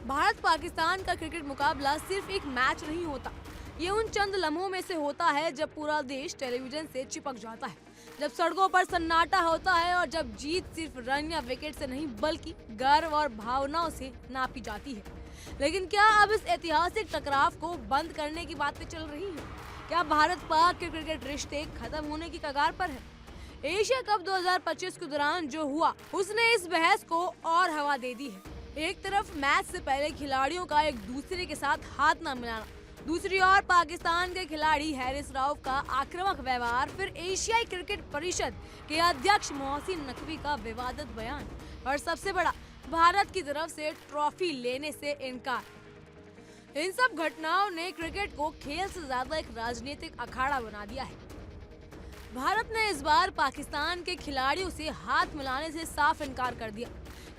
भारत पाकिस्तान का क्रिकेट मुकाबला सिर्फ एक मैच नहीं होता। ये उन चंद लम्हों में से होता है जब पूरा देश टेलीविजन से चिपक जाता है, जब सड़कों पर सन्नाटा होता है और जब जीत सिर्फ रन या विकेट से नहीं बल्कि गर्व और भावनाओं से नापी जाती है। लेकिन क्या अब इस ऐतिहासिक टकराव को बंद करने की बातें चल रही हैं? क्या भारत पाक के क्रिकेट रिश्ते खत्म होने की कगार पर है? एशिया कप 2025 के दौरान जो हुआ उसने इस बहस को और हवा दे दी है। एक तरफ मैच से पहले खिलाड़ियों का एक दूसरे के साथ हाथ न मिलाना, दूसरी ओर पाकिस्तान के खिलाड़ी हैरिस राउफ का आक्रामक व्यवहार, फिर एशियाई क्रिकेट परिषद के अध्यक्ष मोहसिन नकवी का विवादित बयान और सबसे बड़ा भारत की तरफ से ट्रॉफी लेने से इनकार। इन सब घटनाओं ने क्रिकेट को खेल से ज्यादा एक राजनीतिक अखाड़ा बना दिया है। भारत ने इस बार पाकिस्तान के खिलाड़ियों से हाथ मिलाने से साफ इनकार कर दिया।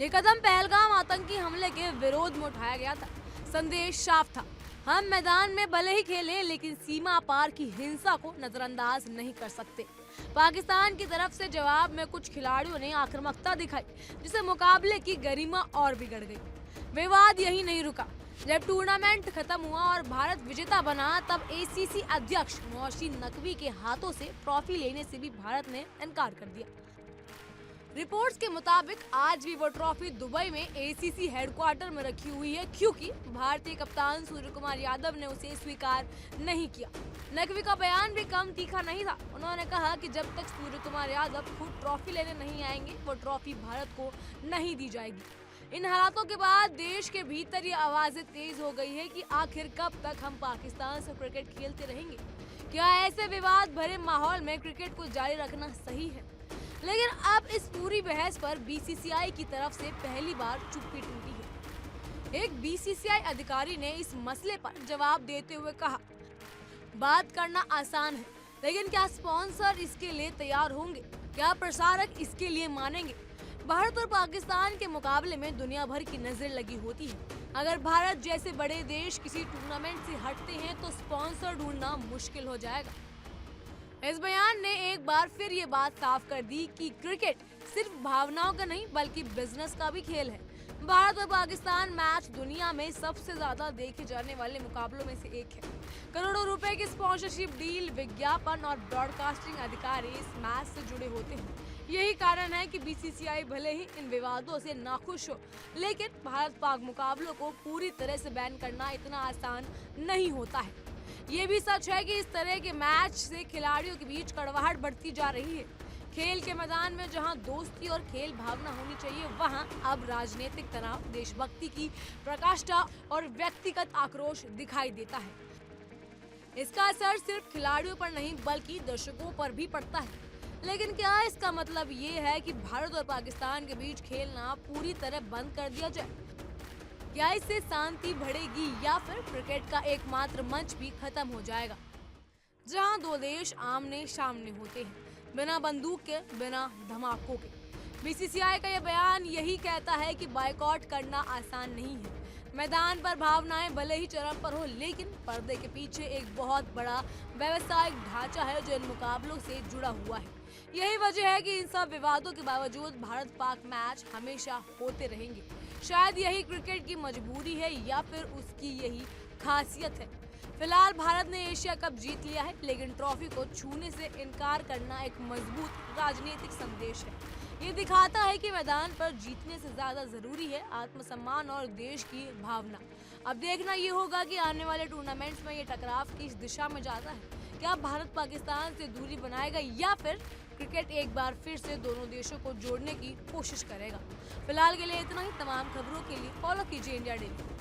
ये कदम पहलगाम आतंकी हमले के विरोध में उठाया गया था। संदेश साफ था, हम मैदान में भले ही खेलें लेकिन सीमा पार की हिंसा को नजरअंदाज नहीं कर सकते। पाकिस्तान की तरफ से जवाब में कुछ खिलाड़ियों ने आक्रामकता दिखाई, जिससे मुकाबले की गरिमा और बिगड़ गई। विवाद यही नहीं रुका। जब टूर्नामेंट खत्म हुआ और भारत विजेता बना तब एसीसी अध्यक्ष मोहसिन नकवी के हाथों से ट्रॉफी लेने से भी भारत ने इनकार कर दिया। रिपोर्ट्स के मुताबिक आज भी वो ट्रॉफी दुबई में एसीसी हेडक्वार्टर में रखी हुई है, क्योंकि भारतीय कप्तान सूर्य कुमार यादव ने उसे स्वीकार नहीं किया। नकवी का बयान भी कम तीखा नहीं था। उन्होंने कहा कि जब तक सूर्य कुमार यादव खुद ट्रॉफी लेने नहीं आएंगे वो ट्रॉफी भारत को नहीं दी जाएगी। इन हालातों के बाद देश के भीतर ये आवाजें तेज हो गई है कि आखिर कब तक हम पाकिस्तान से क्रिकेट खेलते रहेंगे? क्या ऐसे विवाद भरे माहौल में क्रिकेट को जारी रखना सही है? लेकिन अब इस पूरी बहस पर बीसीसीआई की तरफ से पहली बार चुप्पी टूटी है। एक बीसीसीआई अधिकारी ने इस मसले पर जवाब देते हुए कहा, बात करना आसान है, लेकिन क्या स्पॉन्सर इसके लिए तैयार होंगे? क्या प्रसारक इसके लिए मानेंगे? भारत और पाकिस्तान के मुकाबले में दुनिया भर की नजर लगी होती है। अगर भारत जैसे बड़े देश किसी टूर्नामेंट से हटते हैं तो स्पॉन्सर ढूंढना मुश्किल हो जाएगा। इस बयान ने एक बार फिर ये बात साफ कर दी कि क्रिकेट सिर्फ भावनाओं का नहीं बल्कि बिजनेस का भी खेल है। भारत और पाकिस्तान मैच दुनिया में सबसे ज्यादा देखे जाने वाले मुकाबलों में से एक है। करोड़ों रुपए की स्पॉन्सरशिप डील, विज्ञापन और ब्रॉडकास्टिंग अधिकारी इस मैच से जुड़े होते हैं। यही कारण है कि बीसीसीआई भले ही इन विवादों से नाखुश हो, लेकिन भारत पाक मुकाबलों को पूरी तरह से बैन करना इतना आसान नहीं होता है। ये भी सच है कि इस तरह के मैच से खिलाड़ियों के बीच कड़वाहट बढ़ती जा रही है। खेल के मैदान में जहां दोस्ती और खेल भावना होनी चाहिए, वहां अब राजनीतिक तनाव, देशभक्ति की प्रकाष्ठा और व्यक्तिगत आक्रोश दिखाई देता है। इसका असर सिर्फ खिलाड़ियों पर नहीं बल्कि दर्शकों पर भी पड़ता है। लेकिन क्या इसका मतलब ये है कि भारत और पाकिस्तान के बीच खेलना पूरी तरह बंद कर दिया जाए? क्या इससे शांति बढ़ेगी या फिर क्रिकेट का एकमात्र मंच भी खत्म हो जाएगा, जहां दो देश आमने सामने होते हैं, बिना बंदूक के, बिना धमाकों के? बीसीसीआई का यह बयान यही कहता है कि बायकॉट करना आसान नहीं है। मैदान पर भावनाएं भले ही चरम पर हो, लेकिन पर्दे के पीछे एक बहुत बड़ा व्यावसायिक ढांचा है जो इन मुकाबलों से जुड़ा हुआ है। यही वजह है कि इन सब विवादों के बावजूद भारत पाक मैच हमेशा होते रहेंगे। शायद यही क्रिकेट की मजबूरी है या फिर उसकी यही खासियत है। फिलहाल भारत ने एशिया कप जीत लिया है, लेकिन ट्रॉफी को छूने से इनकार करना एक मजबूत राजनीतिक संदेश है। ये दिखाता है कि मैदान पर जीतने से ज्यादा जरूरी है आत्मसम्मान और देश की भावना। अब देखना ये होगा कि आने वाले टूर्नामेंट्स में ये टकराव किस दिशा में जाता है। क्या भारत पाकिस्तान से दूरी बनाएगा या फिर क्रिकेट एक बार फिर से दोनों देशों को जोड़ने की कोशिश करेगा? फिलहाल के लिए इतना ही। तमाम खबरों के लिए फॉलो कीजिए इंडिया डेली।